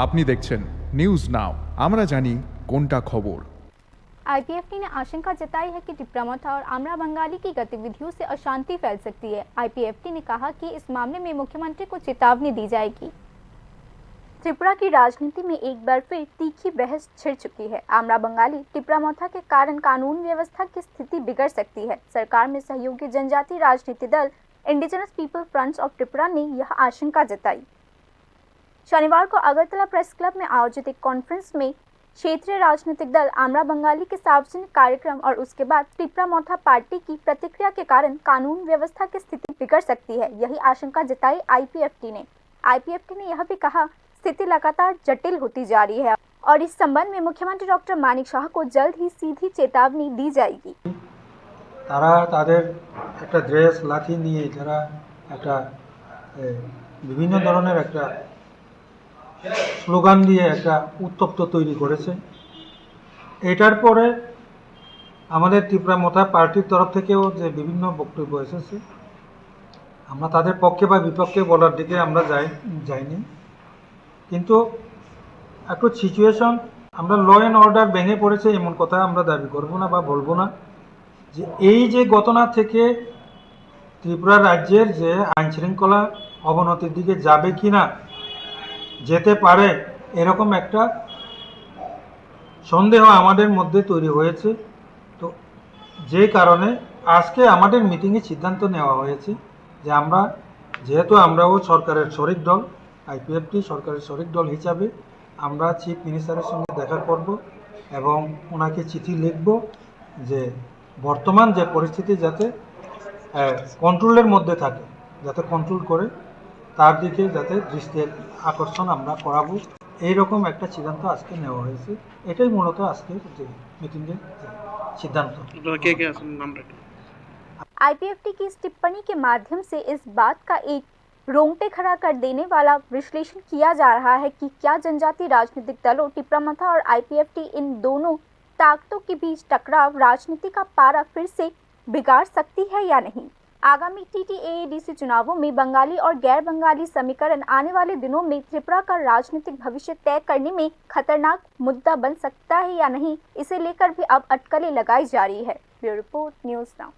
আপনি দেখছেন news now, আমরা জানি কোনটা খবর। आईपीएफटी ने आशंका जताई है कि टिप्रामथा और आमरा बंगाली की गतिविधियों से अशांति फैल सकती है। आईपीएफटी ने कहा कि इस मामले में मुख्यमंत्री को चेतावनी दी जाएगी। त्रिपुरा की राजनीति में एक बार फिर तीखी बहस छिड़ चुकी है। आमरा बंगाली टिप्रामथा के कारण कानून व्यवस्था की स्थिति बिगड़ सकती है। सरकार में सहयोगी जनजाति राजनीति दल indigenous people front of Tripura ने यह आशंका जताई। शनिवार को अगरतला प्रेस क्लब में आयोजित एक कॉन्फ्रेंस में क्षेत्रीय राजनीतिक दल आमरा बंगाली के सार्वजनिक कार्यक्रम और उसके बाद टिप्रामथा पार्टी की प्रतिक्रिया के कारण कानून व्यवस्था की स्थिति बिगड़ सकती है, यही आशंका जताई आईपीएफटी ने। आईपीएफटी ने यह भी कहा, स्थिति लगातार जटिल होती जा रही है और इस संबंध में मुख्यमंत्री डॉक्टर मानिक शाह को जल्द ही सीधी चेतावनी दी जाएगी। তারা তাদের একটা ড্রেস লাঠি নিয়ে যারা একটা বিভিন্ন ধরনের একটা স্লোগান দিয়ে একটা উত্তপ্ত তৈরি করেছে। এটার পরে আমাদের টিপ্রামথা পার্টির তরফ থেকেও যে বিভিন্ন বক্তব্য এসেছে, আমরা তাদের পক্ষে বা বিপক্ষে বলার দিকে আমরা যাইনি, কিন্তু একটু সিচুয়েশন আমরা ল অ্যান্ড অর্ডার ভেঙে পড়েছে এমন কথা আমরা দাবি করব না বা বলবো না। যে এই যে ঘটনা থেকে ত্রিপুরা রাজ্যের যে আইনশৃঙ্খলা অবনতির দিকে যাবে কি না, যেতে পারে এরকম একটা সন্দেহ আমাদের মধ্যে তৈরি হয়েছে। তো যে কারণে আজকে আমাদের মিটিংয়ে সিদ্ধান্ত নেওয়া হয়েছে যে আমরা যেহেতু আমরাও সরকারের শরিক দল, আইপিএফটি সরকারের শরিক দল হিসাবে আমরা চিফ মিনিস্টারের সঙ্গে দেখা করব এবং ওনাকে চিঠি লিখব যে বর্তমান যে পরিস্থিতি যাতে কন্ট্রোলের মধ্যে থাকে, যাতে কন্ট্রোল করে তার দিকে যাতে দৃষ্টি আকর্ষণ আমরা করাবো, এইরকম একটা সিদ্ধান্ত আজকে নেওয়া হয়েছে। এটাই মূলত আজকে যে মিটিংয়ের সিদ্ধান্ত। आईपीएफटी की इस टिप्पणी के माध्यम से इस बात का एक रोंगटे खड़ा कर देने वाला विश्लेषण किया जा रहा है कि क्या जनजाति राजनीतिक दलों टिप्रामथा और आईपीएफटी इन दोनों ताकतों के बीच टकराव राजनीति का पारा फिर से बिगाड़ सकती है या नहीं। आगामी टीटीएडीसी चुनावों में बंगाली और गैर बंगाली समीकरण आने वाले दिनों में त्रिपुरा का राजनीतिक भविष्य तय करने में खतरनाक मुद्दा बन सकता है या नहीं, इसे लेकर भी अब अटकलें लगाई जा रही है। Bureau report, news now.